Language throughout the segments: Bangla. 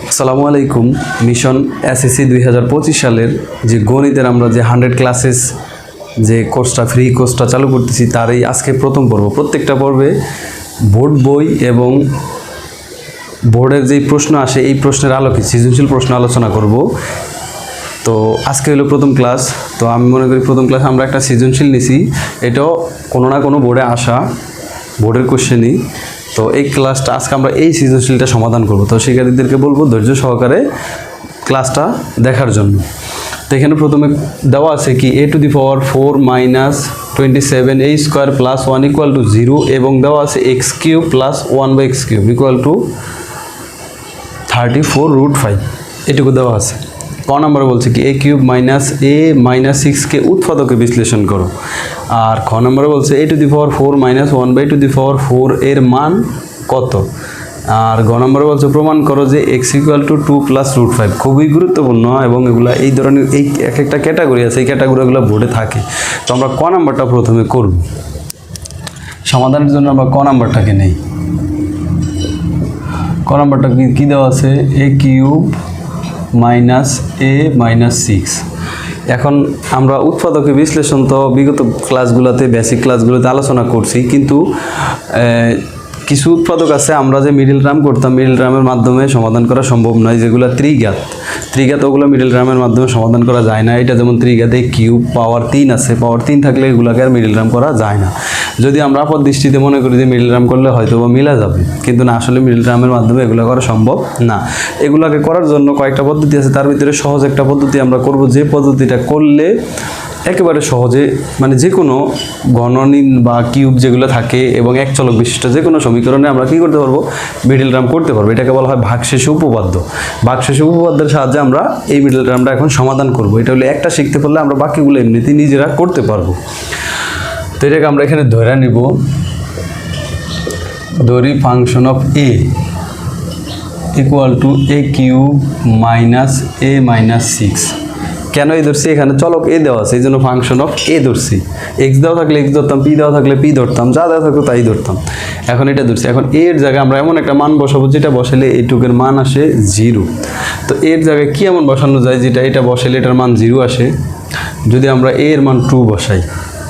আসসালামু আলাইকুম। মিশন এসএসসি 2025 সালের যে গণিতের আমরা যে 100 ক্লাসেস যে কোর্সটা ফ্রি কোর্সটা চালু করতেছি তারই আজকে প্রথম পর্ব। প্রত্যেকটা পর্বে বোর্ড বই এবং বোর্ডের যেই প্রশ্ন আসে এই প্রশ্নের আলোকে সৃজনশীল প্রশ্ন আলোচনা করব। তো আজকে হলো প্রথম ক্লাস। তো আমি মনে করি প্রথম ক্লাস আমরা একটা সৃজনশীল নিছি, এটাও কোনো না কোনো বোর্ডে আসা বোর্ডের কোশ্চেনই। তো এই ক্লাসটা আজকে আমরা এই সৃজনশীলটা সমাধান করব। তো শিক্ষার্থীদেরকে বলবো ধৈর্য সহকারে ক্লাসটা দেখার জন্য। তো এখানে প্রথমে দেওয়া আছে কি a⁴ - 27 a² + 1 = 0 এবং দেওয়া আছে x³ + 1/x³ = 34√5 এটুকু দেওয়া আছে। ক নম্বরে বলছে কি a³ - a - 6 কে উৎপাদকে বিশ্লেষণ করো। আর খ নম্বরে বলছে a⁴ - 1/4 এর মান কত। আর গ নম্বরে বলছে প্রমাণ করো যে x = 2 + √5। খুবই গুরুত্বপূর্ণ এবং এগুলা এই ধরনের এই এক একটা ক্যাটাগরি আছে, এই ক্যাটাগরিগুলো বোর্ডে থাকে। তো আমরা ক নাম্বারটা প্রথমে করব। সমাধানের জন্য আমরা ক নাম্বারটাকে নেই। ক নাম্বারটা কি দেওয়া আছে a³ - a - 6। এখন আমরা উৎপাদকের বিশ্লেষণ তো বিগত ক্লাসগুলোতে বেসিক ক্লাসগুলোতে আলোচনা করছি, কিন্তু কিছু উৎপাদক আছে আমরা যে মিডল টার্ম করতাম, মিডল টার্মের মাধ্যমে সমাধান করা সম্ভব নয়। যেগুলো ত্রিঘাত ওগুলো মিডল টার্মের মাধ্যমে সমাধান করা যায় না। এটা যেমন ত্রিঘাতে কিউব পাওয়ার 3 আছে, পাওয়ার 3 থাকলে এগুলোকে আর মিডল টার্ম করা যায় না। যদি আমরা আপাত দৃষ্টিতে মনে করি যে মিডল টার্ম করলে হয়তো বা মিলা যাবে, কিন্তু না, আসলে মিডল টার্মের মাধ্যমে এগুলো করা সম্ভব না। এগুলোকে করার জন্য কয়েকটা পদ্ধতি আছে, তার ভিতরে সহজ একটা পদ্ধতি আমরা করব, যে পদ্ধতিটা করলে একেবারে সহজে মানে যে কোনো ঘননীন বা কিউব যেগুলো থাকে এবং এক চলক বিশিষ্ট যে কোনো সমীকরণে আমরা কী করতে পারবো, মিডল টার্ম করতে পারবো। এটাকে বলা হয় ভাগশেষে উপপাদ্য। ভাগশেষে উপপাদ্যের সাহায্যে আমরা এই মিডল টার্মটা এখন সমাধান করব। এটা হলে একটা শিখতে পারলে আমরা বাকিগুলো এমনিতেই নিজেরা করতে পারবো। তো এটাকে আমরা এখানে ধরে নিব, ধরি function of a = a³ - a - 6। কেন এই ধরছি, এখানে চলক এ দেওয়া আছে এই জন্য ফাংশন অফ এ ধরছি। এক্স দেওয়া থাকলে এক্স ধরতাম, পি দেওয়া থাকলে পি ধরতাম, যা দেওয়া থাকতো তাই ধরতাম। এখন এটা ধরছি। এখন এর জায়গায় আমরা এমন একটা মান বসাবো যেটা বসালে এইটুকের মান আসে 0। তো এর জায়গায় কি এমন বসানো যায় যেটা এটা বসালে এটার মান 0 আসে। যদি আমরা এর মান 2 বসাই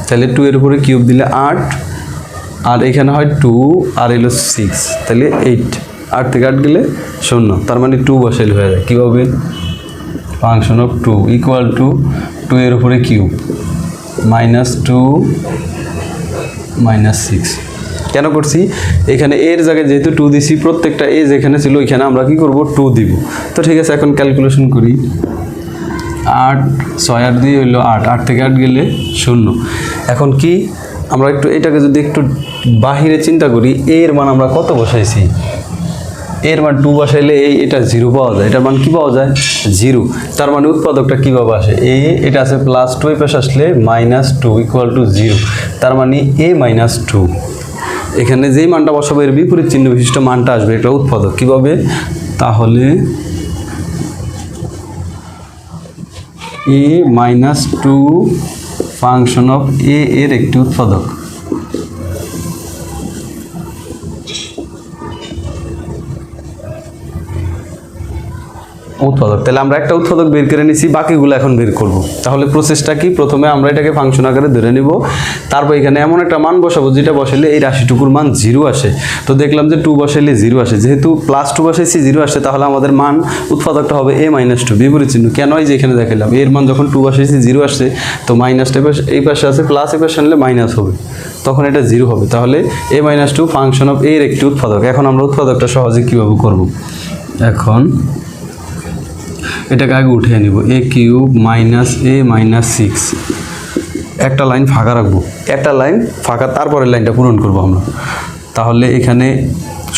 তাহলে 2 এর উপরে কিউব দিলে 8, আর এখানে হয় 2 আর এলো 6, তাহলে 8। 8 থেকে 8 গেলে 0, তার মানে 2 বসাইলে হয়ে যায়। কীভাবে, ফাংশন অফ 2 = 2 এর উপরে কিউব -2 - 6। কেন করছি, এখানে এর জায়গায় যেহেতু 2 দিছি, প্রত্যেকটা এ যেখানে ছিল ওইখানে আমরা কি করব, 2 দিব। তো ঠিক আছে, এখন ক্যালকুলেশন করি। 8 6 আর 2 হইল 8, 8 থেকে 8 গেলে 0। এখন কি আমরা একটু এটাকে যদি একটু বাহিরে চিন্তা করি, এর মান আমরা কত বসাইছি, এর মান 2 বসাইলে এটা 0 পাওয়া যায়। এটার মান কি পাওয়া যায়, 0। তার মানে উৎপাদকটা কীভাবে আসে, এটা আছে +2, এই পাশে আসলে -2 = 0। তার মানে a - 2। এখানে যেই মানটা বসাবো এর বিপরীত চিহ্ন বিশিষ্ট মানটা আসবে, এটা উৎপাদক। কীভাবে, তাহলে a - 2 ফাংশন অফ a এর একটি উৎপাদক। তাহলে আমরা একটা উৎপাদক বের করে নিছি, বাকিগুলো এখন বের করব। তাহলে প্রসেসটা কি, প্রথমে আমরা এটাকে ফাংশন আকারে ধরে নিব, তারপর এখানে এমন একটা মান বসাবো যেটা বসাইলে এই রাশিটুকুর মান 0 আসে। তো দেখলাম যে 2 বসাইলে 0 আসে, যেহেতু +2 বসাইছি 0 আসে, তাহলে আমাদের মান উৎপাদকটা হবে a - 2 বিপরীত চিহ্ন। কেন, এই যে এখানে দেখালাম এর মান যখন 2 বসাইছি 0 আসছে, তো মাইনাসটা এই পাশে আছে, প্লাস এই পাশে আনলে মাইনাস হবে, তখন এটা 0 হবে। তাহলে a - 2 ফাংশন অফ এর একটি উৎপাদক। এখন আমরা উৎপাদকটা সহজে কীভাবে করব, এখন এটাকে আগে উঠিয়ে নিব, a³ - a - 6। একটা লাইন ফাঁকা রাখবো, একটা লাইন ফাঁকা, তারপরে লাইনটা পূরণ করব আমরা। তাহলে এখানে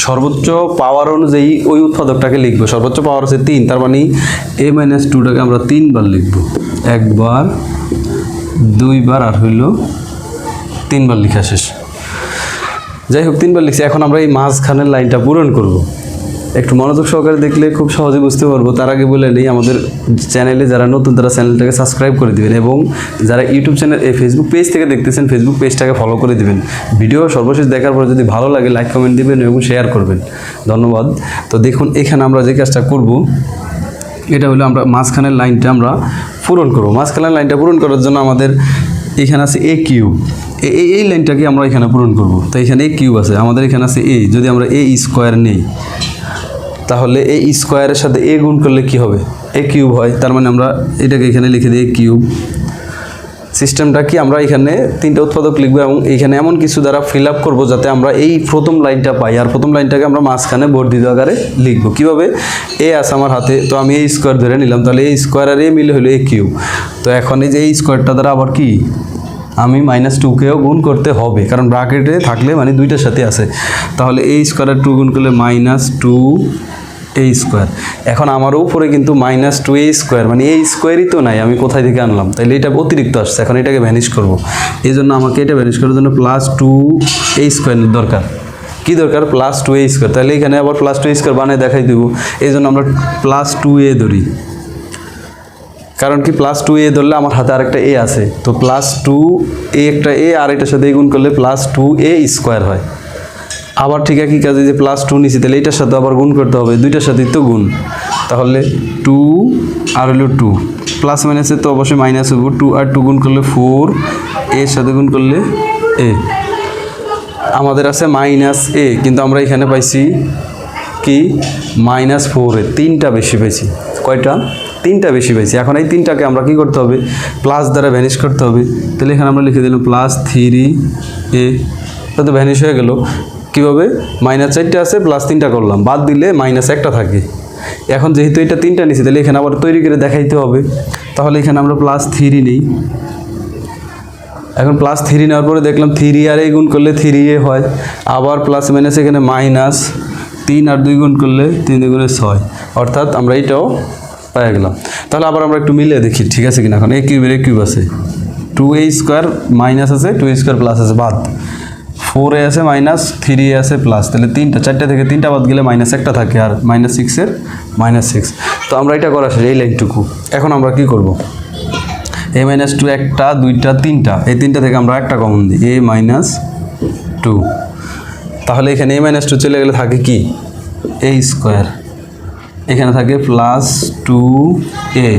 সর্বোচ্চ পাওয়ার অনুযায়ী ওই উৎপাদকটাকে লিখবো। সর্বোচ্চ পাওয়ার হচ্ছে 3, তার মানে a - 2টাকে আমরা 3 বার লিখব, 1 বার 2 বার আর হইল 3 বার লেখা শেষ। যাই হোক, 3 বার লিখছি। এখন আমরা এই মাঝখানের লাইনটা পূরণ করব। একটু মনোযোগ সহকারে দেখলে খুব সহজে বুঝতে পারবো। তার আগে বলে নিই, আমাদের চ্যানেলে যারা নতুন তারা চ্যানেলটাকে সাবস্ক্রাইব করে দিবেন, এবং যারা ইউটিউব চ্যানেল ফেসবুক পেজ থেকে দেখতেছেন ফেসবুক পেজটাকে ফলো করে দিবেন। ভিডিও সর্বশেষ দেখার পর যদি ভালো লাগে লাইক কমেন্ট দিবেন এবং শেয়ার করবেন। ধন্যবাদ। তো দেখুন এখানে আমরা যে কাজটা করব, এটা হলো আমরা মাঝখানের লাইনটা আমরা পূরণ করবো। মাঝখানের লাইনটা পূরণ করার জন্য আমাদের এখানে আছে এ কিউব, এই লাইনটাকে আমরা এখানে পূরণ করব। তো এখানে এ কিউব আছে, আমাদের এখানে আছে এ। যদি আমরা এ স্কোয়ার নেই তাহলে এ স্কোয়ারের সাথে এ গুণ করলে কি হবে? এ কিউব হয়। তার মানে আমরা এটাকে এখানে লিখে দিই এ কিউব। সিস্টেমটা কি, আমরা এখানে তিনটা উৎপাদক লিখবো এবং এখানে এমন কিছু দ্বারা ফিল আপ করবো যাতে আমরা এই প্রথম লাইনটা পাই, আর প্রথম লাইনটাকে আমরা মাঝখানে বর্ধিত আকারে লিখবো। কীভাবে? এ আছে আমার হাতে, তো আমি এই স্কোয়ার ধরে নিলাম, তাহলে এই স্কোয়ার আর এ মিলে হলো এ কিউব। তো এখন এই যে এই স্কোয়ারটা দ্বারা আবার কি আমি -2কেও গুণ করতে হবে, কারণ ব্র্যাকেটে থাকলে মানে দুইটার সাথে আছে। তাহলে এই স্কোয়ার 2 গুণ করলে -2a স্কোয়ার। এখন আমার উপরে কিন্তু -2a স্কোয়ার, মানে এই স্কোয়ারই তো নাই, আমি কোথায় থেকে আনলাম? তাহলে এটা অতিরিক্ত আসছে, এখন এটাকে ভ্যানিশ করব। এই জন্য আমাকে এটা ভ্যানিশ করার জন্য +2a স্কোয়ার দরকার। কি দরকার? +2a square. তাহলে এখানে আবার +2a স্কোয়ার বানিয়ে দেখাই দেবো। এই জন্য আমরা +2a ধরি, কারণ কি +2a ধরলে আমার হাতে আরেকটা এ আছে, তো +2a একটা এ আর এটার সাথে গুণ করলে +2a স্কোয়ার হয়। আবার ঠিক একই কাজে যে +2 নিচে, তাহলে এটার সাথে আবার গুণ করতে হবে, দুইটার সাথেই তো গুণ। তাহলে 2 আর হলো 2, প্লাস মাইনাসে তো অবশ্যই মাইনাস হবো। 2 আর 2 গুণ করলে 4, এর সাথে গুণ করলে এ। আমাদের আছে -a, কিন্তু আমরা এখানে পাইছি কি -4, তিনটা বেশি পেয়েছি। কয়টা? তিনটা বেশি পেয়েছি। এখন এই তিনটাকে আমরা কি করতে হবে? প্লাস দ্বারা ভ্যানিশ করতে হবে। তাহলে এখানে আমরা লিখে দিলাম +3a, তো ভ্যানিশ হয়ে গেল। কীভাবে? -4টা আছে, +3টা করলাম, বাদ দিলে -1টা থাকে। এখন যেহেতু এটা তিনটা নিছি, তাহলে এখানে আবার তৈরি করে দেখাইতে হবে। তাহলে এখানে আমরা +3 নিই। এখন +3 নেওয়ার পরে দেখলাম 3 আর a গুণ করলে 3a হয়। আবার প্লাস মাইনাস এখানে -3 আর 2 গুণ করলে 3 দুগুণে 6, অর্থাৎ আমরা এইটাও পেয়ে গেলাম। তাহলে আবার আমরা একটু মিলিয়ে দেখি ঠিক আছে কিনা। এখন এ কিউবের এ কিউব আছে, 2a স্কোয়ার মাইনাস আছে, 2a স্কোয়ার প্লাস আছে, বাদ। 4a আছে মাইনাস, 3a আছে প্লাস, তাহলে চারটা থেকে তিনটা বাদ গেলে -1টা থাকে, আর -6 -6। তো আমরা এটা করা শেষ, এই লাইনটুকু। এখন আমরা কি করব? a -2 একটা, দুইটা, তিনটা, এই তিনটা থেকে আমরা একটা কমন দিই, a -2। তাহলে এখানে a -2 চলে গেলে থাকে কি a স্কোয়ার, এখানে থাকে +2a,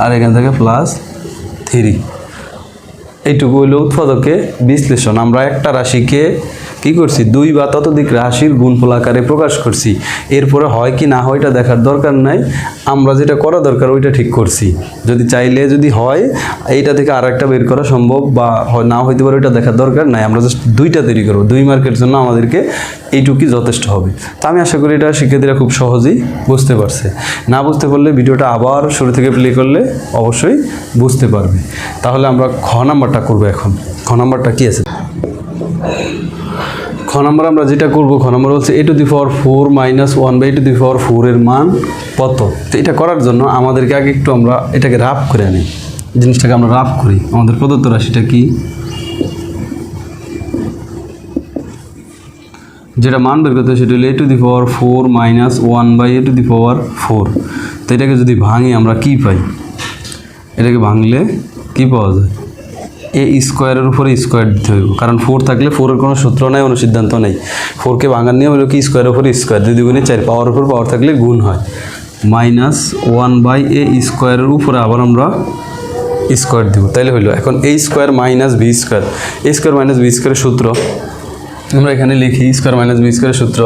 আর এখানে থাকে +3। এইটুকু হইল উৎপাদকে বিশ্লেষণ। আমরা একটা রাশিকে কি করছি? 2 বা ততোধিক রাশির গুণফল আকারে প্রকাশ করছি। এরপরে হয় কি না হয় এটা দেখার দরকার নাই, আমরা যেটা করা দরকার ওইটা ঠিক করছি। যদি চাইলে যদি হয় এইটা থেকে আর একটা বের করা সম্ভব, বা না হইতে পারে ওইটা দেখার দরকার নাই। আমরা জাস্ট 2টা তৈরি করবো, 2 মার্কের জন্য আমাদেরকে এইটুকুই যথেষ্ট হবে। তো আমি আশা করি এটা শিক্ষার্থীরা খুব সহজেই বুঝতে পারছে। না বুঝতে পারলে ভিডিওটা আবার শুরু থেকে প্লে করলে অবশ্যই বুঝতে পারবে। তাহলে আমরা খ নাম্বারটা করবো। এখন খ নাম্বারটা কি আছে? খ নাম্বার আমরা যেটা করবো, খ নাম্বার হচ্ছে a⁴ - 1/a⁴ এর মান কত? তো এটা করার জন্য আমাদেরকে আগে একটু আমরা এটাকে রাফ করে আনি, জিনিসটাকে আমরা রাফ করি। আমাদের প্রদত্ত রাশিটা কি, যেটা মান বের করতে সেটা হলো a⁴ - 1/a⁴। তো এটাকে যদি ভাঙি আমরা কি পাই? এটাকে ভাঙলে কি পাওয়া যায়? এ স্কোয়ারের উপরে স্কোয়ার দিতে হইব, কারণ 4 থাকলে 4-এর কোনো সূত্র নাই, কোনো সিদ্ধান্ত নেই। 4কে ভাঙার নিয়ম হলো কি স্কোয়ারের উপরে স্কোয়ার, 2 দুগুণে 4, পাওয়ার উপর পাওয়ার থাকলে গুণ হয়। -1/a² উপরে আবার আমরা স্কোয়ার দিব, তাইলে হইলো। এখন a² - b², a² - b² সূত্র আমরা এখানে লিখি। a² - b² সূত্র,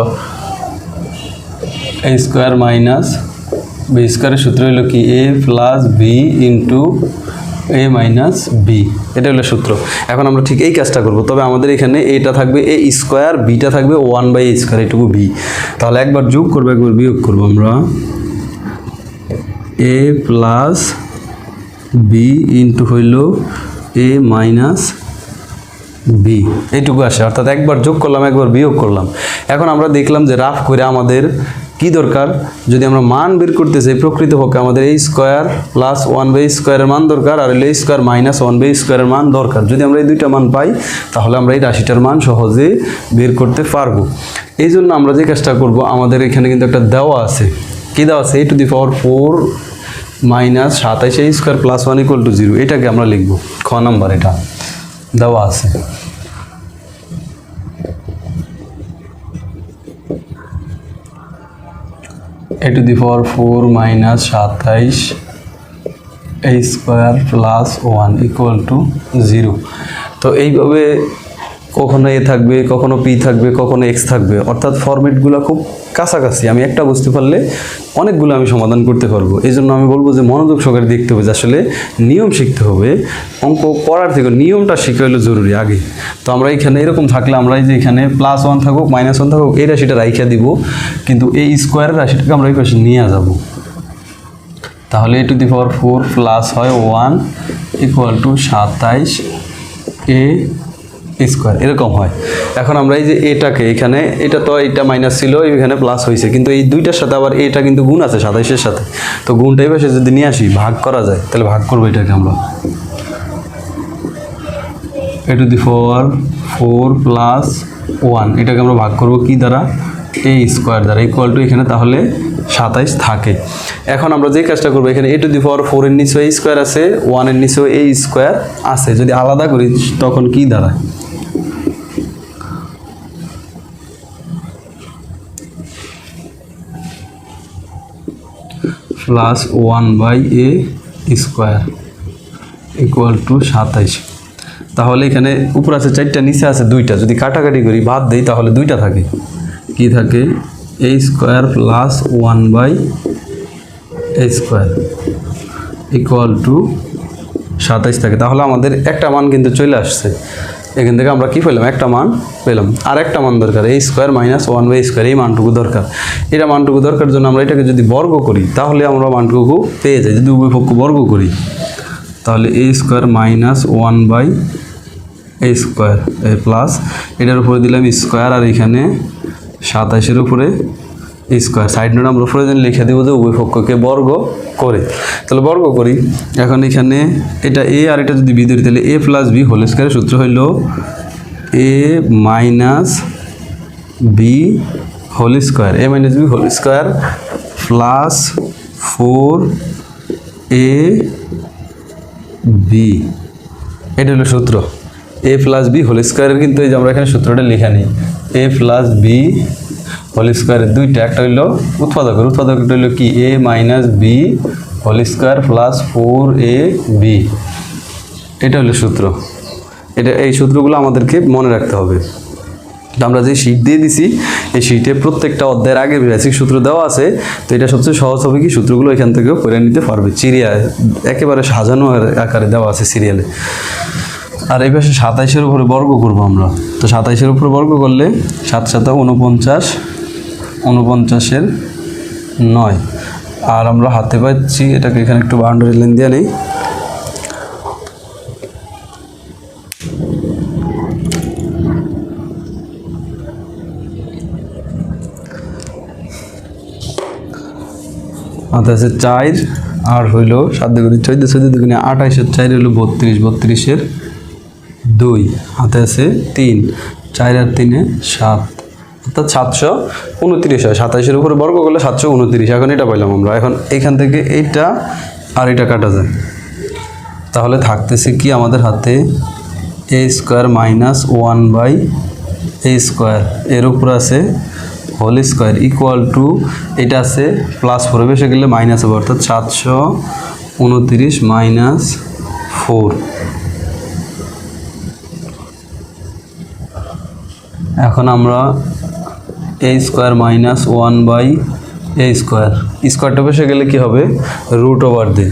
a² - b² সূত্র হলো কি a + b × a - b, এটা হলো সূত্র। এখন আমরা ঠিক এই কাজটা করব, তবে আমাদের এখানে এটা থাকবে a², bটা থাকবে 1/a², এটুকু b। তাহলে একবার যোগ করবো, একবার বিয়োগ করবো। আমরা a + b × হইল a - b, এইটুকু আসে। অর্থাৎ একবার যোগ করলাম, একবার বিয়োগ করলাম। এখন আমরা দেখলাম যে রাফ করে আমাদের কি দরকার, যদি আমরা মান বের করতে চাই প্রকৃতপক্ষে আমাদের a স্কয়ার প্লাস 1/a স্কয়ারের মান দরকার, আর a স্কয়ার মাইনাস 1/a স্কয়ারের মান দরকার। যদি আমরা এই দুইটা মান পাই তাহলে আমরা এই রাশিটার মান সহজে বের করতে পারবো। এই জন্য আমরা যে কাজটা করব, আমাদের এখানে কিন্তু একটা দেওয়া আছে। কি দেওয়া আছে? a two the power 4 minus 27a square plus 1 equal to 0। এটাকে আমরা লিখব খ নাম্বার, এটা দেওয়া আছে। a two the power 4 minus 27a square plus 1 equal to 0। তো এইভাবে কখনো এ থাকবে, কখনো পি থাকবে, কখনো এক্স থাকবে, অর্থাৎ ফরম্যাটগুলো খুব কাছাকাছি। আমি একটা বুঝতে পারলে অনেকগুলো আমি সমাধান করতে পারবো। এই জন্য আমি বলবো যে মনোযোগ সহকারে দেখতে হবে, যে আসলে নিয়ম শিখতে হবে। অঙ্ক পড়ার থেকে নিয়মটা শিখে হলো জরুরি আগে। তো আমরা এখানে এরকম থাকলে আমরা এই যে এখানে +1 থাকুক -1 থাকুক এই রাশিটা রাইখা দিব, কিন্তু এই স্কোয়ারের রাশিটাকে আমরা এই পাশে নিয়ে যাব। তাহলে a two the power 4 plus হয় 1 ইকুয়াল টু 27a স্কোয়ার, এরকম হয়। এখন আমরা এই যে এটাকে এখানে, এটা তো এটা মাইনাস ছিল, এখানে প্লাস হয়েছে, কিন্তু এই দুইটার সাথে আবার এটা কিন্তু গুণ আছে 27-এর সাথে। তো গুণটা এই পাশে যদি নিয়ে আসি, ভাগ করা যায়, তাহলে ভাগ করবো এটাকে আমরা। a two the power 4 plus 1 এটাকে আমরা ভাগ করব কি দ্বারা? a স্কোয়ার দ্বারা, ইকুয়াল টু এখানে তাহলে 27 থাকে। এখন আমরা যে কাজটা করবো, এখানে a টু দি পাওয়ার 4 এর নিচেও a স্কোয়ার আছে, 1 এর নিচেও a স্কোয়ার আছে। যদি আলাদা করি তখন কি দাঁড়ায়? Plus 1/a square equal to 27। তাহলে এখানে উপর আছে 4টা, নিচে আছে 2টা। যদি কাটাকাটি করি, বাদ দেই, তাহলে 2টা থাকে। কি থাকে? a square plus 1/a square equal to 27 থাকে। তাহলে আমাদের একটা মান কিন্তু চলে আসছে। এখান থেকে আমরা কি পেলাম? একটা মান পেলাম। আর একটা মান দরকার, a square minus 1/a square, এই মানটুকু দরকার। এটা মানটুকু দরকার জন্য আমরা এটাকে যদি বর্গ করি তাহলে আমরা মানটুকু পেয়ে যাই। যদি উভয় পক্ষ বর্গ করি তাহলে a square minus 1/a square plus এটার উপরে দিলাম স্কোয়ার, আর এখানে 27-এর উপরে স্কোয়ার। সাইড নোট আমরা প্রয়োজন লিখে দেবো যে উভয় পক্ষকে বর্গ করে। তাহলে বর্গ করি। এখন এখানে এটা a আর এটা যদি b ধরি, তাহলে a প্লাস b হোল স্কোয়ারের সূত্র হইল a minus b whole square, a minus b whole square plus 4ab। এটা হলো সূত্র a প্লাস b হোল স্কোয়ারের। কিন্তু এই যে আমরা এখানে সূত্রটা লিখে নিই, a প্লাস b হোল স্কোয়ারের দুইটা, একটা হইলো উৎপাদকের, উৎপাদকটা হইলো কি? a minus b whole square plus 4ab। এটা হলো সূত্র। এই সূত্রগুলো আমাদেরকে মনে রাখতে হবে। আমরা যে শীট দিয়ে দিছি, এই শীটে প্রত্যেকটা অধ্যায়ের আগে বেসিক সূত্র দেওয়া আছে। তো এটা সবচেয়ে সহজ হবে কি, সূত্রগুলো এখান থেকেও করে নিতে পারবে। একেবারে সাজানো আকারে দেওয়া আছে সিরিয়ালে। আর এই পাশে 27-এর উপরে বর্গ করবো আমরা। তো 27-এর উপরে বর্গ করলে 7 × 7 = 49, 49-এর 9। আর আমরা হাতে পাচ্ছি, এটাকে এখানে একটু বাউন্ডারি লাইন দিয়ে নেই। হাতে আছে 4 আর হইল 7 × 14, 14 × 28, 4 হইল 32, 32-এর 2। হাতে আছে 3, 4 আর 3 7, অর্থাৎ 729 হয়। 27-এর উপরে বর্গ করলে 729। এখন এটা পাইলাম আমরা। এখন এখান থেকে এইটা আর এটা কাটা যায়, তাহলে থাকতেছে কি আমাদের হাতে? a square minus 1/a square, এর উপর আছে হোল স্কোয়ার ইকুয়াল টু, এটা আছে প্লাস 4 বেসে গেলে মাইনাস হবে, অর্থাৎ 729 মাইনাস 4। এখন আমরা a square minus 1/a square, স্কোয়ারটা বসে গেলে কি হবে? √/দিয়ে।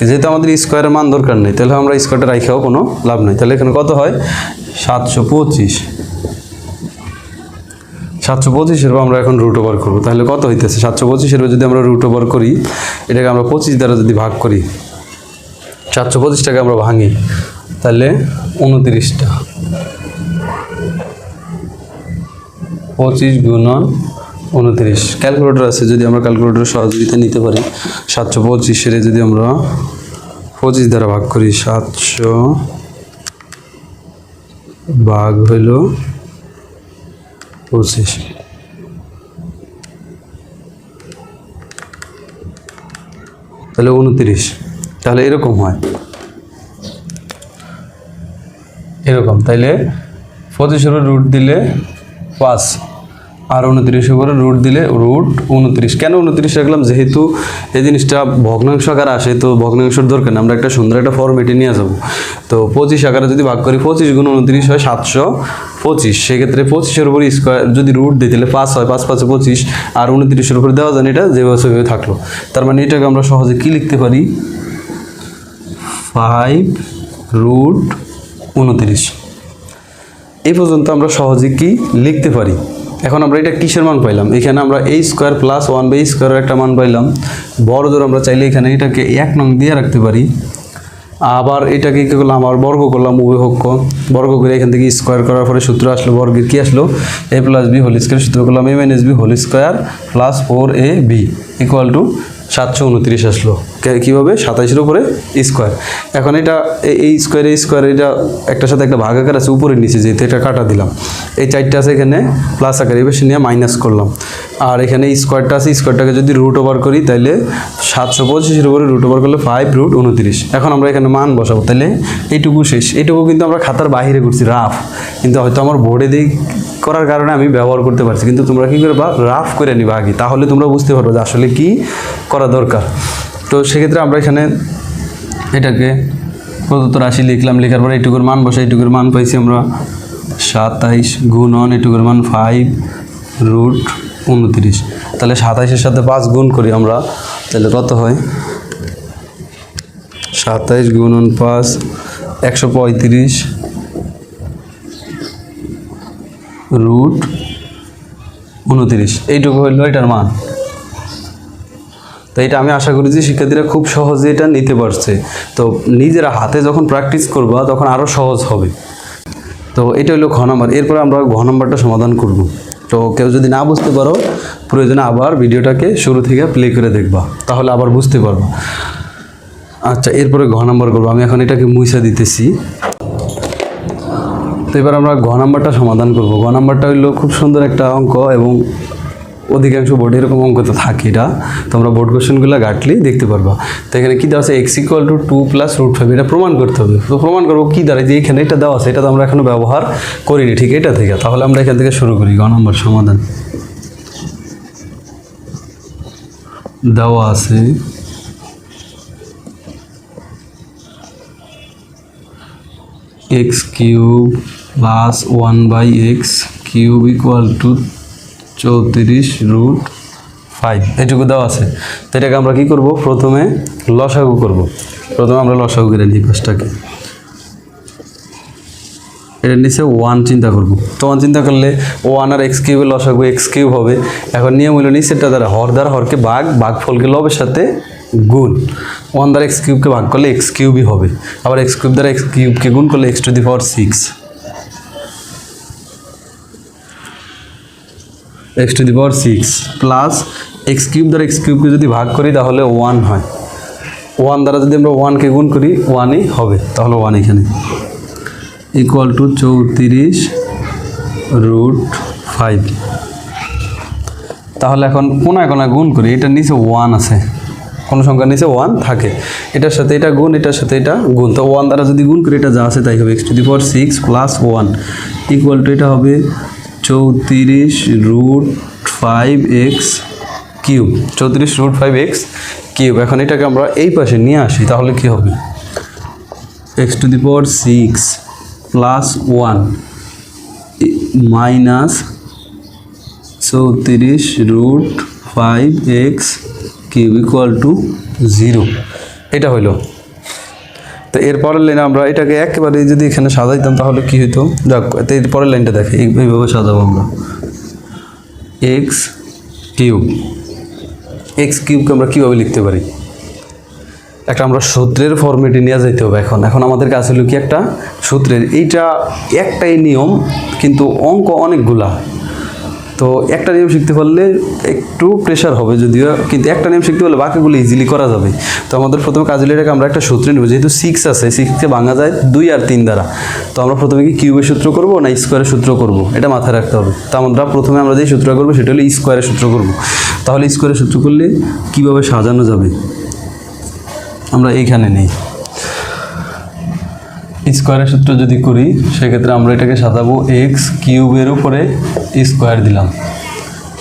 যেহেতু আমাদের স্কোয়ারের মান দরকার নেই, তাহলে আমরা স্কোয়ারটা রাখাও কোনো লাভ নেই। তাহলে এখানে কত হয়? 725। 725-এর আমরা এখন √/করব। তাহলে কত হইতেছে? 725-এর যদি আমরা √/করি, এটাকে আমরা 25 দ্বারা যদি ভাগ করি, 725টাকে আমরা ভাঙি, তাহলে 29টা। 25 × 29। ক্যালকুলেটর আছে, যদি আমরা ক্যালকুলেটর সহযোগিতা নিতে পারি। 725 যদি আমরা 25 দ্বারা ভাগ করি, 700 ভাগ হইল 25, তাহলে 29। তাহলে এরকম হয়, এরকম। তাইলে 25 রুট দিলে 5 আর 29 করে রুট দিলে রুট 29। কেন 29 রাখলাম? যেহেতু এই জিনিসটা ভগ্নাংশ আকারে আসে, তো ভগ্নাংশের দরকার না, আমরা একটা সুন্দর একটা ফর্মেটে নিয়ে যাবো। তো 25 আকারে যদি ভাগ করি, 25 গুণ 29 হয় 725। সেক্ষেত্রে 25-এর উপর স্কোয়ার যদি রুট দিই তাহলে 5 হয়, 5 5 25, আর 29-এর উপরে দেওয়া যায়, এটা যেভাবে সেভাবে থাকলো। তার মানে এটাকে আমরা সহজে কি লিখতে পারি? 5 রুট 29। এই পর্যন্ত আমরা সহজে কি লিখতে পারি। এখন আমরা এটা কিসের মান পাইলাম? এখানে আমরা a স্কোয়ার প্লাস 1/a স্কোয়ারের একটা মান পাইলাম। বড় জোর আমরা চাইলে এখানে এটাকে 1 নং দিয়ে রাখতে পারি। আবার এটাকে কী করলাম? আবার বর্গ করলাম, উভয়পক্ষ বর্গ করে এখান থেকে স্কোয়ার করার পরে সূত্র আসলো বর্গের, কি আসলো? a plus b whole square. সূত্র করলাম a minus b whole square plus 4ab equal to 729 আসলো। কীভাবে? 27-এর উপরে স্কোয়ার। এখন এটা এই স্কোয়ার এটা একটার সাথে একটা ভাগ আকার আছে উপরে নিচে, যেহেতু এটা কাটা দিলাম। এই 4টা আছে এখানে প্লাস আকার, এই বেশি নিয়ে মাইনাস করলাম। আর এখানে স্কোয়ারটা আছে, স্কোয়ারটাকে যদি রুট ওভার করি তাহলে 725-এর উপরে রুট ওভার করলে 5 রুট 29। এখন আমরা এখানে মান বসাবো, তাহলে এইটুকু শেষ। এইটুকু কিন্তু আমরা খাতার বাইরে করছি রাফ, কিন্তু হয়তো আমার বোর্ডে দিয়ে করার কারণে আমি ব্যবহার করতে পারছি। কিন্তু তোমরা কী করবা? রাফ করে নিবা আগে, তাহলে তোমরা বুঝতে পারবে যে আসলে কি করা দরকার। তো সেক্ষেত্রে আমরা এখানে এটাকে প্রদত্ত রাশি লিখলাম, লেখার পরে এইটুকুর মান বসে, এইটুকুর মান পাইছি আমরা 27 গুণন এইটুকুর মান 5 রুট 29। তাহলে 27-এর সাথে 5 গুণ করি আমরা, তাহলে কত হয়? 27 গুণন 5 135 রুট 29। এইটুকু হইল এটার মান। তো এটা আমি আশা করি যে শিক্ষার্থীরা খুব সহজে এটা নিতে পারছে। তো নিজেরা হাতে যখন প্র্যাকটিস করবা তখন আরও সহজ হবে। তো এটা হলো ঘ নম্বর। এরপরে আমরা ঘ নম্বরটা সমাধান করব। তো কেউ যদি না বুঝতে পারো, প্রয়োজনে আবার ভিডিওটাকে শুরু থেকে প্লে করে দেখবা, তাহলে আবার বুঝতে পারবো। আচ্ছা, এরপরে ঘ নম্বর করবো। আমি এখন এটাকে মুছে দিতেছি। তো এবার আমরা ঘ নম্বরটা সমাধান করব। ঘ নম্বরটা হইলো খুব সুন্দর একটা অঙ্ক, এবং অধিকাংশ বোর্ডে এরকম অঙ্ক তো থাকে। এটা তোমরা বোর্ড কোশ্চেনগুলো ঘাটলেই দেখতে পারবা। তো এখানে কী দেওয়া আছে? x equal to 2 plus root 5। এটা প্রমাণ করতে হবে। তো প্রমাণ করবো কী দ্বারা? যে এখানে এটা দেওয়া আছে, এটা তো আমরা এখনো ব্যবহার করিনি, ঠিক এটা থেকে। তাহলে আমরা এখান থেকে শুরু করি। ঘ নম্বর সমাধান দেওয়া আছে x cube plus 1/x cube equal to 34 root 5, এটুকু দেওয়া আছে। তো এটাকে আমরা কী করব? প্রথমে লসাগু করব। প্রথমে আমরা লসাগু করে নিই পাঁচটাকে। এটার নিচে 1 চিন্তা করব। তো 1 চিন্তা করলে 1 আর x কিউবের লসাগু x কিউব হবে। এখন নিয়ম হলো নিচেরটা দ্বারা হরকে ভাগফলকে লবের সাথে গুণ। 1 দ্বারা x কিউবকে ভাগ করলে x কিউবই হবে। আবার x কিউব দ্বারা x কিউবকে গুণ করলে x to the power 6, x to the power 6 plus x cube দ্বারা x কিউবকে যদি ভাগ করি তাহলে 1 হয়। 1 দ্বারা যদি আমরা 1কে গুণ করি 1ই হবে, তাহলে 1 এখানে ইকুয়াল টু 34 রুট 5। তাহলে এখন কোনায় কোনায় গুণ করি। এটার নিচে 1 আছে, কোনো সংখ্যার নিচে 1 থাকে। এটার সাথে এটা গুণ, এটার সাথে এটা গুণ। তো 1 দ্বারা যদি গুণ করি, এটা যা আছে তাই হবে। x to the power 6 plus 1 equal to এটা হবে 34 root 5x cube, 34 root 5x cube. এখন এটাকে আমরা এই পাশে নিয়ে আসি, তাহলে কি হবে? x to the power 6 plus 1 minus 34 root 5x cube equal to 0। এটা হইল। তো এরপরের লাইনে আমরা এটাকে একেবারে যদি এখানে সাজাইতাম তাহলে কি হইতো? যাক, তো এরপরের লাইনটা দেখে এইভাবে সাজাবো আমরা। এক্স কিউবকে আমরা কীভাবে লিখতে পারি? একটা আমরা সূত্রের ফর্মেটে নিয়ে যাইতে হবে। এখন আমাদের কাছে হলো কি একটা সূত্রের, এইটা একটাই নিয়ম, কিন্তু অঙ্ক অনেকগুলা। তো একটা নিয়ম শিখতে পারলে একটু প্রেশার হবে যদিও, কিন্তু একটা নিয়ম শিখতে পারলে বাকিগুলো ইজিলি করা যাবে। তো আমাদের প্রথমে কাজে লেগে আমরা একটা সূত্র নেব, যেহেতু 6 আছে, 6কে ভাঙা যায় 2 আর 3 দ্বারা। তো আমরা প্রথমে কি কিউবের সূত্র করব না স্কোয়ারের সূত্র করব, এটা মাথায় রাখতে হবে। তো প্রথমে আমরা যে সূত্র করব সেটা হলো স্কোয়ারের সূত্র করব। তাহলে স্কোয়ারের সূত্র করলে কীভাবে সাজানো যাবে আমরা এইখানে নেই। স্কোয়ারের সূত্র যদি করি সেক্ষেত্রে আমরা এটাকে সাজাবো এক্স কিউবের উপরে স্কোয়ার দিলাম,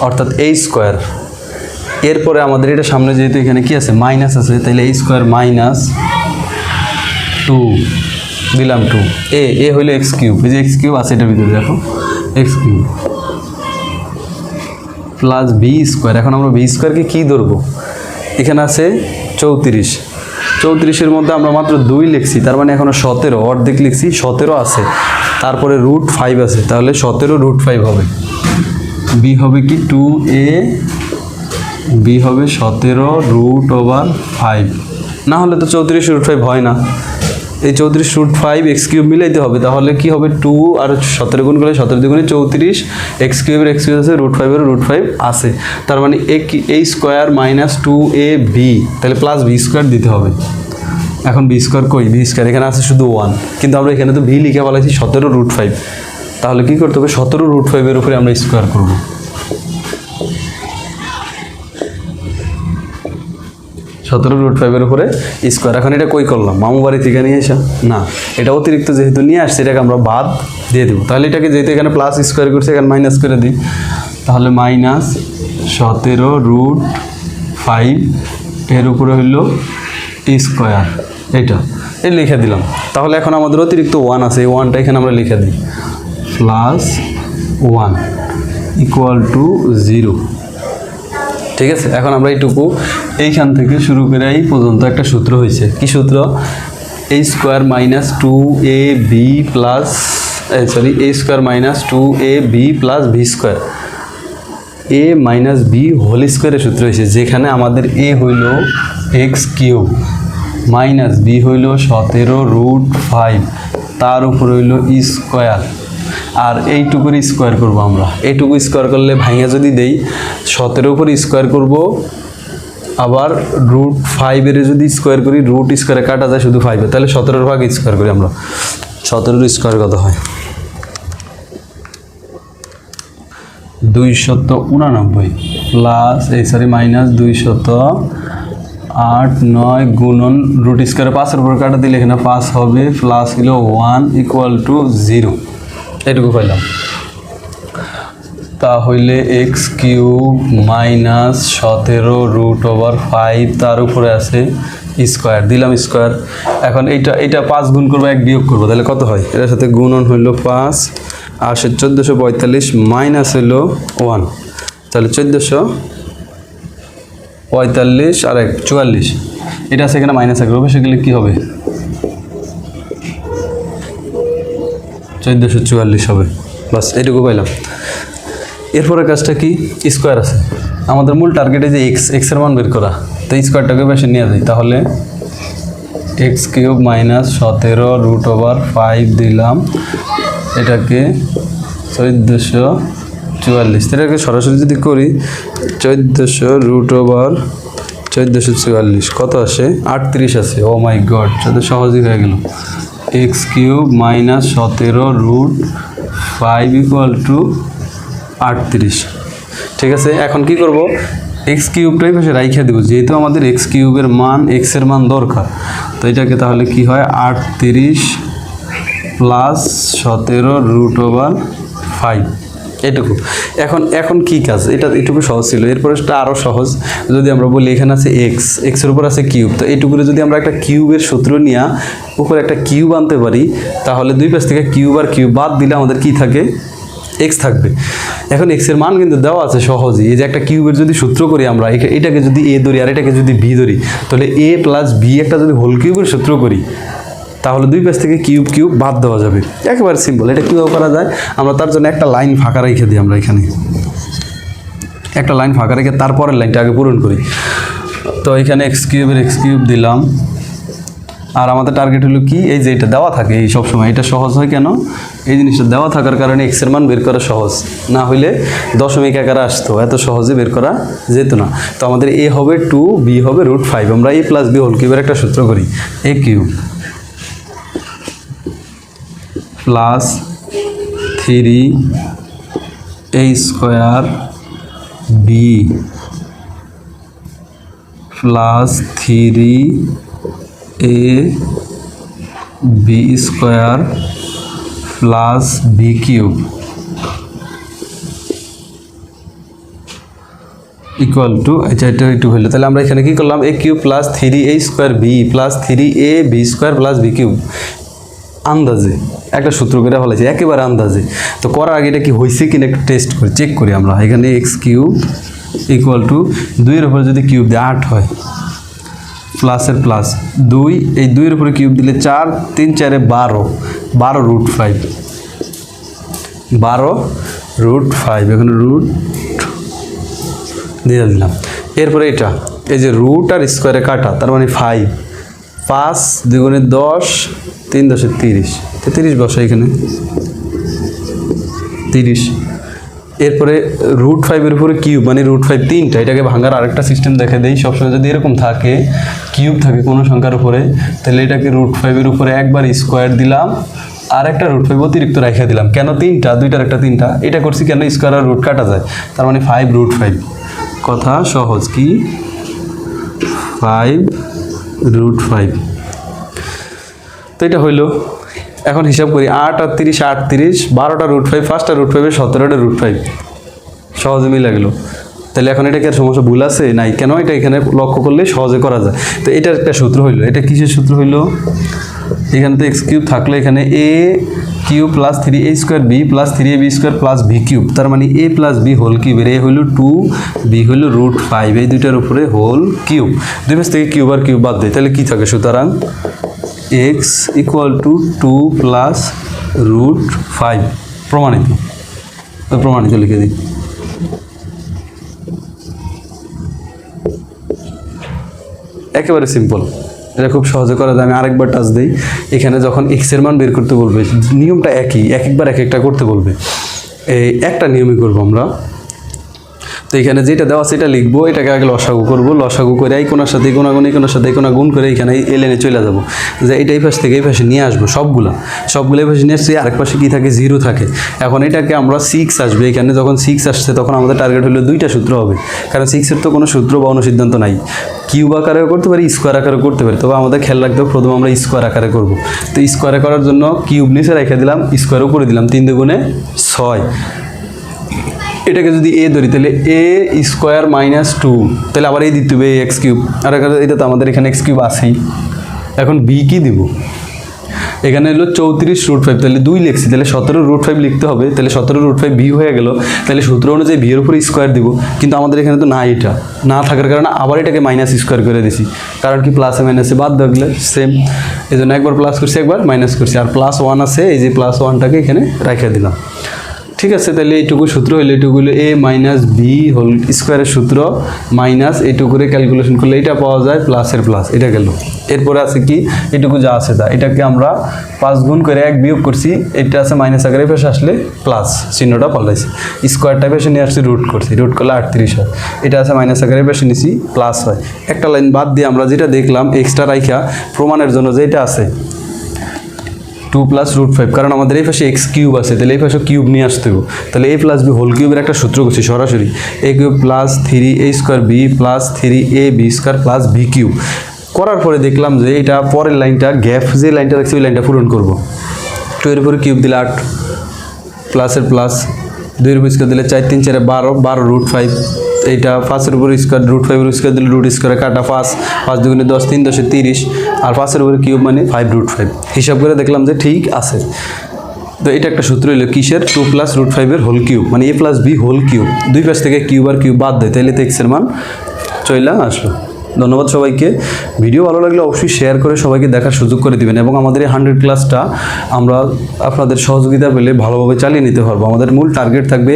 অর্থাৎ এই স্কোয়ার। এরপরে আমাদের এটা সামনে যেহেতু এখানে কি আছে মাইনাস আছে, তাহলে এই স্কোয়ার মাইনাস 2 দিলাম 2। এ হইলো এক্স কিউব, এই যে এক্স কিউব আছে এটার ভিতরে দেখো x cube plus b square. এখন আমরা বি স্কোয়ারকে কী ধরবো, এখানে আছে 34, 34-এর মধ্যে আমরা মাত্র 2 লিখছি, তার মানে এখনও 17 অর্ধেক লিখছি, 17 আছে, তারপরে √5 আছে, তাহলে 17 √5 হবে। বি হবে কি 2a, বি হবে 17 √5, না হলে তো 34 √5 হয় না। এই 34 √5 এক্স কিউব মিলাইতে হবে, তাহলে কি হবে 2 আর 17 গুণ করলে 17 দুগুণে 34, এক্স কিউবের এক্স কিউব আছে, √5-এর √5 আছে, তার মানে a স্কোয়ার মাইনাস 2ab, তাহলে প্লাস বি স্কোয়ার দিতে হবে। এখন বি স্কোয়ার কই, বি স্কোয়ার এখানে আছে শুধু 1, কিন্তু আমরা এখানে তো ভি লিখে বলাইছি 17 √5, তাহলে কি করতে হবে 17 √5-এর উপরে আমরা স্কোয়ার করব। 17 √5-এর উপরে স্কোয়ার। এখন এটা কই করলাম, মামু বাড়ি থেকে নিয়ে আসা না, এটা অতিরিক্ত যেহেতু নিয়ে আসছে এটাকে আমরা বাদ দিয়ে দেবো। তাহলে এটাকে যেহেতু এখানে প্লাস স্কোয়ার করছে এখানে মাইনাস করে দিই, তাহলে মাইনাস 17 √5 এর উপরে হইলো স্কোয়ার, এটা লিখে দিলাম। তাহলে এখন আমাদের অতিরিক্ত 1 আছে, এই 1টা এখানে আমরা লিখে দিই, প্লাস 1 ইকুয়াল টু 0। ঠিক আছে, এখন আমরা এইটুকু এইখান থেকে শুরু করে এই পর্যন্ত একটা সূত্র হয়েছে, কি সূত্র, a square minus 2ab plus a square minus 2ab plus v square, a minus b whole স্কোয়ারের সূত্র হয়েছে, যেখানে আমাদের a হইল এক্স কিউব মাইনাস বি হইল 17 √5, তার উপর হইল স্কোয়ার, আর এইটুকুর স্কোয়ার করব আমরা। এইটুকু স্কোয়ার করলে ভাঙা যদি দেই 17 উপর স্কোয়ার করব, আবার √5-এর যদি স্কোয়ার করি রুট স্কোয়ারে কাটা যায় শুধু 5, তাহলে 17 ভাগ স্কোয়ার করি আমরা, 17 স্কোয়ার কত হয় 289 প্লাস মাইনাস 208 9 গুণন রুট স্কোয়ারে 5-এর উপর কাটা দিলে এখানে 5 হবে, প্লাস হলো 1 ইকুয়াল টু 0, এটুকু পাইলাম। তাহলে এক্স কিউব মাইনাস 17 √5 তার উপরে আছে স্কোয়ার, দিলাম স্কোয়ার। এখন এইটা 5 গুণ করবো 1 বিয়োগ করবো, তাহলে কত হয়, এটার সাথে গুণন হইলো 5 আর 1445 মাইনাস হইলো 1, তাহলে 1445 আর 1 44, এটা আছে এখানে মাইনাস 1 হবে, সেগুলো কী হবে 1444 হবে, বাস এটুকু পাইলাম। এরপরে কাজটা কি, স্কোয়ার আছে, আমাদের মূল টার্গেটে যে এক্সের মান বের করা, তো স্কোয়ারটাকে বেশি নিয়ে যাই, তাহলে এক্স কিউব মাইনাস 17 √5 দিলাম, এটাকে 1444, এটাকে সরাসরি যদি করি 14 √1444 কত আসে 38 আছে, ও মাই গড, সেটা সহজই হয়ে গেল। X cube minus 17 √5 equal to 38। ঠিক আছে, এখন কি করব, এক্স কিউবটাই পাশে রাইখে দেবো, যেহেতু আমাদের এক্স কিউবের মান এক্সের মান দরকার, তো এটাকে তাহলে কি হয় 38 প্লাস 17 √5, এটুকু। এখন কি কাজ, এটা এটুকু সহজ ছিল। এরপরে আরও সহজ, যদি আমরা বলি এখানে আছে এক্সের উপর আছে কিউব, তো এইটুকুরে যদি আমরা একটা কিউবের সূত্র নিয়ে উপরে একটা কিউব আনতে পারি, তাহলে দুই পাশ থেকে কিউব আর কিউব বাদ দিলে আমাদের কি থাকে, এক্স থাকবে। এখন এক্সের মান কিন্তু দেওয়া আছে সহজেই, এই যে একটা কিউবের যদি সূত্র করি আমরা, এটাকে যদি এ ধরি আর এটাকে যদি বি ধরি, তাহলে এ প্লাস বি একটা যদি হোল কিউবের সূত্র করি, তাহলে দুই পাশ থেকে কিউব বাদ দেওয়া যাবে, একেবারে সিম্পল। এটা কীভাবে করা যায়, আমরা তার জন্য একটা লাইন ফাঁকা রেখে দিই, আমরা এখানে একটা লাইন ফাঁকা রেখে তারপরের লাইনটা আগে পূরণ করি। তো এখানে এক্স কিউব দিলাম, আর আমাদের টার্গেট হলো কি, এই যে এটা দেওয়া থাকে এই সবসময়, এটা সহজ হয় কেন, এই জিনিসটা দেওয়া থাকার কারণে এক্সের মান বের করা সহজ, না হইলে দশমিক আকারে আসতো, এত সহজে বের করা যেত না। তো আমাদের এ হবে 2, বি হবে √5। আমরা a + b হোল কিউবের একটা সূত্র করি, a cube plus 3a square b plus 3a b square plus b cube equal to, আচ্ছা এটা একটু হইলো, তাহলে আমরা এখানে কি করলাম, a cube plus 3a square b plus 3a b square plus b cube, আন্দাজে একটা সূত্র করে ফেলেছি, একেবারে আন্দাজে। তো করার আগে এটা কি হয়েছে কিনা একটু টেস্ট করি, চেক করি আমরা। এখানে এক্স কিউব ইকুয়াল টু 2-এর উপরে যদি কিউব দিয়ে 8 হয়, প্লাসের প্লাস 2, এই 2-এর উপরে কিউব দিলে 4, 3 4 12, 12√5, 12√5, এখানে রুট দিয়ে দিলাম। এরপরে এটা এই যে রুট আর স্কোয়ারে কাটা, তার মানে 5, 5 2 × 10, 3 × 10 30, 30 বসা এখানে 30। এরপরে √5-এর উপরে কিউব, মানে √5 3টা, এটাকে ভাঙার আরেকটা সিস্টেম দেখে দেই। সবসময় যদি এরকম থাকে কিউব থাকে কোনো সংখ্যার উপরে, তাহলে এটাকে √5-এর উপরে একবার স্কোয়ার দিলাম, আর একটা √5 অতিরিক্ত রেখে দিলাম। কেন 3টা, 2টার একটা 3টা, এটা করছি কেন, স্কোয়ার আর রুট কাটা যায়, তার মানে 5√5। কথা সহজ, কি 5√5। তো এটা হইলো। এখন হিসাব করি, 8 আর 30, 8 30, 12টা √5, 5টা √5, 17টা √5, সহজে মিলে গেল। তাহলে এখন এটা কি আর সমস্যা ভুল আছে? নাই। কেন, এটা এখানে লক্ষ্য করলে সহজে করা যায়। তো এটার একটা সূত্র হইলো, এটা কিসের সূত্র হইলো, এখানে তো এক্স কিউব থাকলে এখানে a cube plus 3a square b plus 3ab square plus b cube, তার মানে a + b হোল কিউবের a হইল 2, b হইল √5, এই দুইটার উপরে হোল কিউব। দুই পাশ থেকে কিউব আর কিউব বাদ দেয়, তাহলে কি থাকে, সুতরাং x ইকুয়াল টু 2 + √5। প্রমাণিত, প্রমাণিত লিখে দিই। একেবারে সিম্পল, এটা খুব সহজে করা যায়। আমি আরেকবার টাচ দিই। এখানে যখন এক্সের মান বের করতে বলবে, নিয়মটা একই, একবার এক একটা করতে বলবে, এই একটা নিয়মই করবো আমরা। তো এখানে যেটা দেওয়া সেটা লিখবো, এটাকে আগে লসাগু করবো, লসাগু করে এই কোনার সাথে কোনাগুণ, এই কোনার সাথে কোনা গুণ করে এখানে এই লেনে চলে যাবো, যে এটা এই পাশ থেকে এই পাশে নিয়ে আসবো, সবগুলো এই পাশে নিয়ে আসছি। আরেক পাশে কী থাকে, 0 থাকে। এখন এটাকে আমরা 6 আসবে, এখানে যখন 6 আসছে তখন আমাদের টার্গেট হলো 2টা সূত্র হবে, কারণ 6-এর তো কোনো সূত্র বা অনুসিদ্ধান্ত নাই। কিউব আকারেও করতে পারি, স্কোয়ার আকারেও করতে পারি, তবে আমাদের খেয়াল রাখতে হবে প্রথমে আমরা স্কোয়ার আকারে করবো। তো স্কোয়ারে করার জন্য কিউব নিচে রেখে দিলাম, স্কোয়ারও করে দিলাম, 3 × 2 = 6। এটাকে যদি a ধরি, তাহলে a স্কোয়ার - 2, তাহলে আবার এই দিতে হবে এক্স কিউব, আর এটা তো আমাদের এখানে এক্স কিউব আছেই। এখন b কি দিব, এখানে হলো 34√5, তাহলে 2 লিখছি, তাহলে 17√5 লিখতে হবে, তাহলে 17√5 b হয়ে গেল। তাহলে সূত্র অনুযায়ী b এর উপরে স্কোয়ার দিব, কিন্তু আমাদের এখানে তো না, এটা না থাকার কারণে আবার এটাকে মাইনাস স্কোয়ার করে দিছি, কারণ কি প্লাসে মাইনাসে বাদ থাকলে সেম, এই জন্য একবার প্লাস করছি একবার মাইনাস করছি, আর +1 আছে, এই যে +1টাকে এখানে রেখে দিলাম। ঠিক আছে, তাহলে এইটুকু সূত্র হইলে, এইটুকু হলো a - b হোল স্কোয়ারের সূত্র, মাইনাস এইটুকু করে ক্যালকুলেশন করলে এটা পাওয়া যায়, প্লাসের প্লাস, এটা গেল। এরপরে আছে কি, এইটুকু যা আছে তা, এটাকে আমরা 5 গুণ করে 1 বিয়োগ করছি, এটা আছে মাইনাস আকারে, পাশে আসলে প্লাস চিহ্নটা পাল্টাইছি, স্কোয়ারটা পাশে নিয়ে আসছি, রুট করছি, রুট করলে 38 হয়। এটা আছে মাইনাস আকারে, পাশে নিছি প্লাস হয়। একটা লাইন বাদ দিয়ে আমরা যেটা দেখলাম এক্সট্রা রাইখা প্রমাণের জন্য, যেটা আছে 2 + √5, কারণ আমাদের এই পাশে এক্স কিউব আছে, তাহলে এই পাশে কিউব নিয়ে আসতে হবে। তাহলে a + b হোল কিউবের একটা সূত্র করছি সরাসরি, a cube plus 3a square b plus 3ab square plus b cube. করার পরে দেখলাম যে এটা পরের লাইনটা, গ্যাপ যে লাইনটা দেখছি ওই লাইনটা পূরণ করবো। 2 এর উপরে কিউব দিলে 8, প্লাসের প্লাস, 2 এর উপর স্কোয়ার দিলে 4 3 4 12, 12√5, এইটা 5-এর উপরে স্কোয়ার, √5-এর স্কোয়ার দিলে রুট স্কোয়ারে কাটা 5, 5 × 2 = 10, 3 × 10 = 30, আর 5-এর উপরে কিউব মানে 5√5। হিসাব করে দেখলাম যে ঠিক আছে। তো এটা একটা সূত্র হলো কিসের, 2 + √5-এর হোল কিউব, মানে a + b হোল কিউব। দুই পাশ থেকে কিউব আর কিউব বাদ দেয়, তাহলে তো এক্সের মান চলে আসলো। ধন্যবাদ সবাইকে। ভিডিও ভালো লাগলে অবশ্যই শেয়ার করে সবাইকে দেখার সুযোগ করে দিবেন এবং আমাদের এই 100 ক্লাসটা আমরা আপনাদের সহযোগিতা পেলে ভালোভাবে চালিয়ে নিতে পারবো। আমাদের মূল টার্গেট থাকবে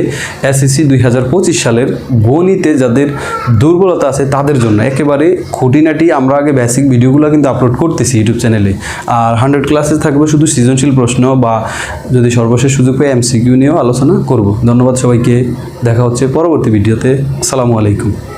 এসএসসি 2025 সালের গণিতে যাদের দুর্বলতা আছে তাদের জন্য একেবারে খুঁটিনাটি আমরা আগে বেসিক ভিডিওগুলো কিন্তু আপলোড করতেছি ইউটিউব চ্যানেলে। আর 100 ক্লাসে থাকবে শুধু সৃজনশীল প্রশ্ন বা যদি সর্বশেষ সুযোগ পেয়ে এমসিকিউ নিয়েও আলোচনা করব। ধন্যবাদ সবাইকে, দেখা হচ্ছে পরবর্তী ভিডিওতে। আসসালামু আলাইকুম।